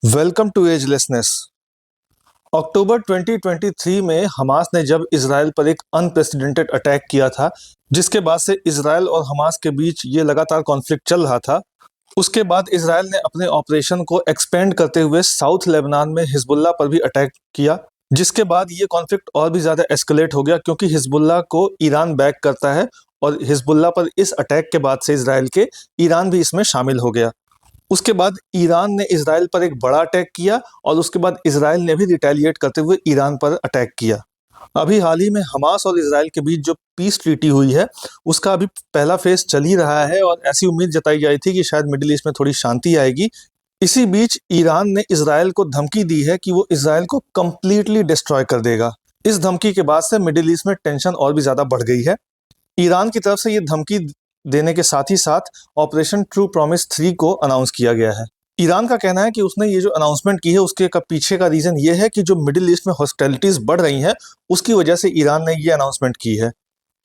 Welcome to एजलेसनेस। अक्टूबर 2023 में Hamas ने जब इसराइल पर एक अनप्रेसिडेंटेड अटैक किया था, जिसके बाद से इसराइल और हमास के बीच ये लगातार कॉन्फ्लिक्ट चल रहा था। उसके बाद इसराइल ने अपने ऑपरेशन को एक्सपेंड करते हुए साउथ लेबनान में हिजबुल्लाह पर भी अटैक किया, जिसके बाद ये कॉन्फ्लिक्ट और भी ज़्यादा एस्केलेट हो गया क्योंकि हिजबुल्लाह को ईरान बैक करता है और हिजबुल्लाह पर इस अटैक के बाद से इसराइल के ईरान भी इसमें शामिल हो गया। उसके बाद ईरान ने इसराइल पर एक बड़ा अटैक किया और उसके बाद इसराइल ने भी रिटेलिएट करते हुए ईरान पर अटैक किया। अभी हाल ही में हमास और इसराइल के बीच जो पीस ट्रीटी हुई है, उसका अभी पहला फेज चल ही रहा है और ऐसी उम्मीद जताई जाई थी कि शायद मिडिल ईस्ट में थोड़ी शांति आएगी। इसी बीच ईरान ने इसराइल को धमकी दी है कि वो इसराइल को कंप्लीटली डिस्ट्रॉय कर देगा। इस धमकी के बाद से मिडिल ईस्ट में टेंशन और भी ज़्यादा बढ़ गई है। ईरान की तरफ से ये धमकी देने के साथ ही साथ ऑपरेशन ट्रू प्रॉमिस 3 को अनाउंस किया गया है। ईरान का कहना है कि उसने ये जो अनाउंसमेंट की है उसके पीछे का रीज़न ये है कि जो मिडिल ईस्ट में हॉस्टिलिटीज़ बढ़ रही हैं, उसकी वजह से ईरान ने ये अनाउंसमेंट की है।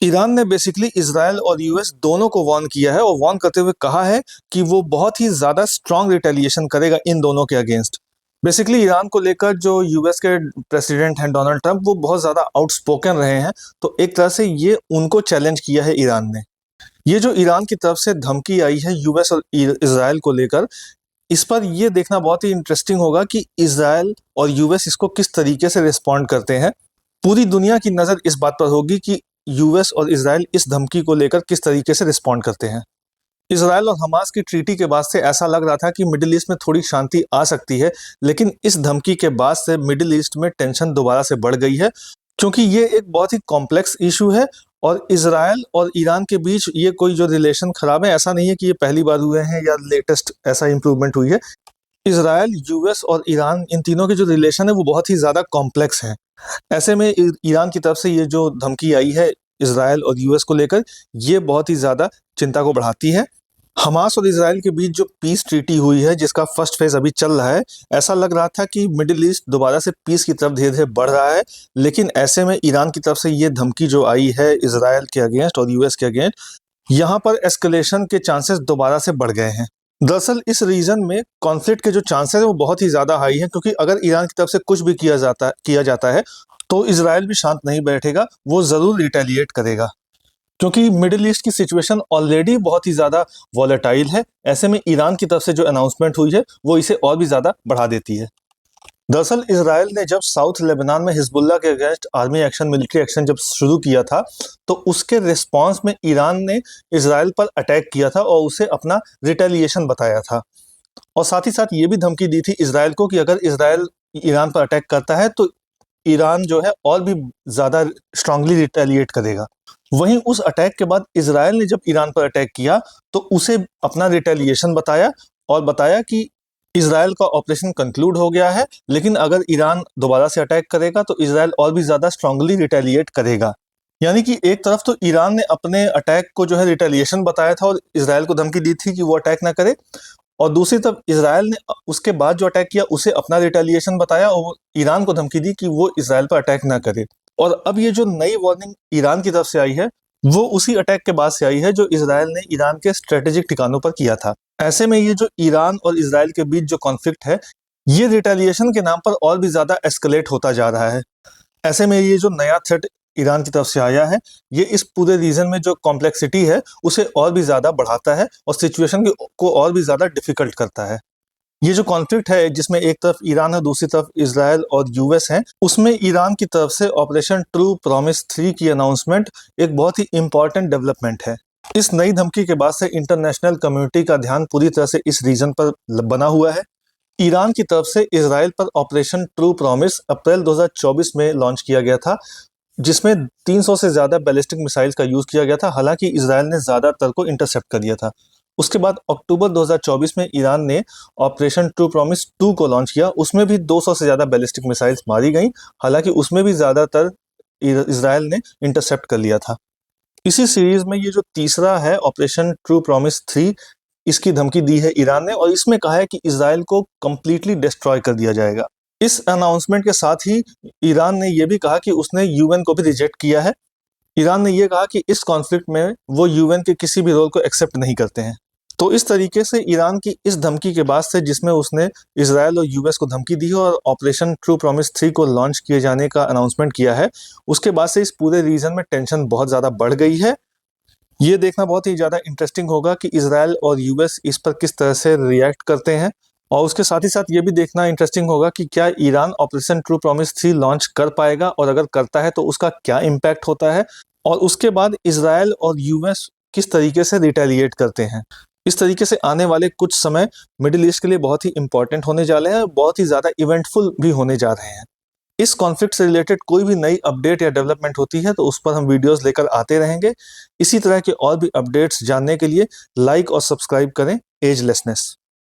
ईरान ने बेसिकली इसराइल और यूएस दोनों को वार्न किया है और वार्न करते हुए कहा है कि वो बहुत ही ज़्यादा स्ट्रॉन्ग रिटेलिएशन करेगा इन दोनों के अगेंस्ट। बेसिकली ईरान को लेकर जो यूएस के प्रेसिडेंट हैं डोनाल्ड ट्रंप, वो बहुत ज़्यादा आउटस्पोकन रहे हैं, तो एक तरह से ये उनको चैलेंज किया है ईरान ने। ये जो ईरान की तरफ से धमकी आई है यूएस और इसराइल को लेकर, इस पर ये देखना बहुत ही इंटरेस्टिंग होगा कि इसराइल और यूएस इसको किस तरीके से रिस्पॉन्ड करते हैं। पूरी दुनिया की नज़र इस बात पर होगी कि यूएस और इसराइल इस धमकी को लेकर किस तरीके से रिस्पॉन्ड करते हैं। इसराइल और हमास की ट्रीटी के बाद से ऐसा लग रहा था कि मिडिल ईस्ट में थोड़ी शांति आ सकती है, लेकिन इस धमकी के बाद से मिडिल ईस्ट में टेंशन दोबारा से बढ़ गई है, क्योंकि ये एक बहुत ही कॉम्प्लेक्स इशू है और इसराइल और ईरान के बीच ये कोई जो रिलेशन खराब है, ऐसा नहीं है कि ये पहली बार हुए हैं या लेटेस्ट ऐसा इंप्रूवमेंट हुई है। इसराइल, यूएस और ईरान, इन तीनों के जो रिलेशन है वो बहुत ही ज़्यादा कॉम्प्लेक्स हैं। ऐसे में ईरान की तरफ से ये जो धमकी आई है इसराइल और यूएस को लेकर, ये बहुत ही ज़्यादा चिंता को बढ़ाती है। हमास और इसराइल के बीच जो पीस ट्रीटी हुई है, जिसका फर्स्ट फेज अभी चल रहा है, ऐसा लग रहा था कि मिडिल ईस्ट दोबारा से पीस की तरफ धीरे धीरे बढ़ रहा है, लेकिन ऐसे में ईरान की तरफ से ये धमकी जो आई है इसराइल के अगेंस्ट और यूएस के अगेंस्ट, यहाँ पर एस्केलेशन के चांसेस दोबारा से बढ़ गए हैं। दरअसल इस रीजन में कॉन्फ्लिक्ट के जो चांसेस है वो बहुत ही ज़्यादा हाई है, क्योंकि अगर ईरान की तरफ से कुछ भी किया जाता है तो इसराइल भी शांत नहीं बैठेगा, वो ज़रूर रिटेलिएट करेगा, क्योंकि मिडिल ईस्ट की सिचुएशन ऑलरेडी बहुत ही ज़्यादा वॉलेटाइल है। ऐसे में ईरान की तरफ से जो अनाउंसमेंट हुई है वो इसे और भी ज़्यादा बढ़ा देती है। दरअसल इसराइल ने जब साउथ लेबनान में हिजबुल्लाह के against army action, military action जब शुरू किया था, तो उसके रिस्पांस में ईरान ने इसराइल पर अटैक किया था और उसे अपना रिटेलिएशन बताया था। और साथ ही साथ ये भी धमकी दी थी इसराइल को कि अगर इसराइल ईरान पर अटैक करता है तो ईरान जो है और भी ज़्यादा स्ट्रांगली रिटेलिएट करेगा। वहीं उस अटैक के बाद इसराइल ने जब ईरान पर अटैक किया तो उसे अपना रिटेलिएशन बताया और बताया कि इसराइल का ऑपरेशन कंक्लूड हो गया है, लेकिन अगर ईरान दोबारा से अटैक करेगा तो इसराइल और भी ज़्यादा स्ट्रांगली रिटेलिएट करेगा। यानी कि एक तरफ तो ईरान ने अपने अटैक को जो है रिटेलिएशन बताया था और इसराइल को धमकी दी थी कि वो अटैक ना करे, और दूसरी तरफ इसराइल ने उसके बाद जो अटैक किया उसे अपना रिटेलिएशन बताया और ईरान को धमकी दी कि वो इसराइल पर अटैक ना करे। और अब ये जो नई वार्निंग ईरान की तरफ से आई है, वो उसी अटैक के बाद से आई है जो इसराइल ने ईरान के स्ट्रेटेजिक ठिकानों पर किया था। ऐसे में ये जो ईरान और इसराइल के बीच जो कॉन्फ्लिक्ट है, ये रिटेलिएशन के नाम पर और भी ज़्यादा एस्केलेट होता जा रहा है। ऐसे में ये जो नया थ्रेट ईरान की तरफ से आया है, ये इस पूरे रीजन में जो कॉम्प्लेक्सिटी है उसे और भी ज़्यादा बढ़ाता है और सिचुएशन को और भी ज़्यादा डिफिकल्ट करता है। ये जो कॉन्फ्लिक्ट है जिसमें एक तरफ ईरान है, दूसरी तरफ इसराइल और यूएस हैं, उसमें ईरान की तरफ से ऑपरेशन ट्रू प्रॉमिस 3 की अनाउंसमेंट एक बहुत ही इंपॉर्टेंट डेवलपमेंट है। इस नई धमकी के बाद से इंटरनेशनल कम्युनिटी का ध्यान पूरी तरह से इस रीजन पर बना हुआ है। ईरान की तरफ से इसराइल पर ऑपरेशन ट्रू प्रॉमिस अप्रैल 2024 में लॉन्च किया गया था, जिसमें 300 से ज़्यादा बैलिस्टिक मिसाइल्स का यूज़ किया गया था। हालांकि इसराइल ने ज़्यादातर को इंटरसेप्ट कर दिया था। उसके बाद अक्टूबर 2024 में ईरान ने ऑपरेशन ट्रू प्रॉमिस 2 को लॉन्च किया। उसमें भी 200 से ज़्यादा बैलिस्टिक मिसाइल्स मारी गई, हालांकि उसमें भी ज़्यादातर इसराइल ने इंटरसेप्ट कर लिया था। इसी सीरीज में ये जो तीसरा है ऑपरेशन ट्रू प्रॉमिस 3, इसकी धमकी दी है ईरान ने और इसमें कहा है कि इसराइल को कंप्लीटली डिस्ट्रॉय कर दिया जाएगा। इस अनाउंसमेंट के साथ ही ईरान ने यह भी कहा कि उसने यूएन को भी रिजेक्ट किया है। ईरान ने यह कहा कि इस कॉन्फ्लिक्ट में वो यूएन के किसी भी रोल को एक्सेप्ट नहीं करते हैं। तो इस तरीके से ईरान की इस धमकी के बाद से, जिसमें उसने इजराइल और यूएस को धमकी दी है और ऑपरेशन ट्रू प्रॉमिस 3 को लॉन्च किए जाने का अनाउंसमेंट किया है, उसके बाद से इस पूरे रीजन में टेंशन बहुत ज़्यादा बढ़ गई है। ये देखना बहुत ही ज़्यादा इंटरेस्टिंग होगा कि इजराइल और यूएस इस पर किस तरह से रिएक्ट करते हैं, और उसके साथ ही साथ ये भी देखना इंटरेस्टिंग होगा कि क्या Iran operation true promise 3 launch कर पाएगा, और अगर करता है तो उसका क्या इम्पैक्ट होता है, और उसके बाद इजराइल और यूएस किस तरीके से रिटेलिएट करते हैं। इस तरीके से आने वाले कुछ समय मिडिल ईस्ट के लिए बहुत ही इंपॉर्टेंट होने जा रहे हैं, बहुत ही ज़्यादा इवेंटफुल भी होने जा रहे हैं। इस कॉन्फ्लिक्ट से रिलेटेड कोई भी नई अपडेट या डेवलपमेंट होती है तो उस पर हम वीडियोस लेकर आते रहेंगे। इसी तरह के और भी अपडेट्स जानने के लिए लाइक और सब्सक्राइब करें एजलेसनेस।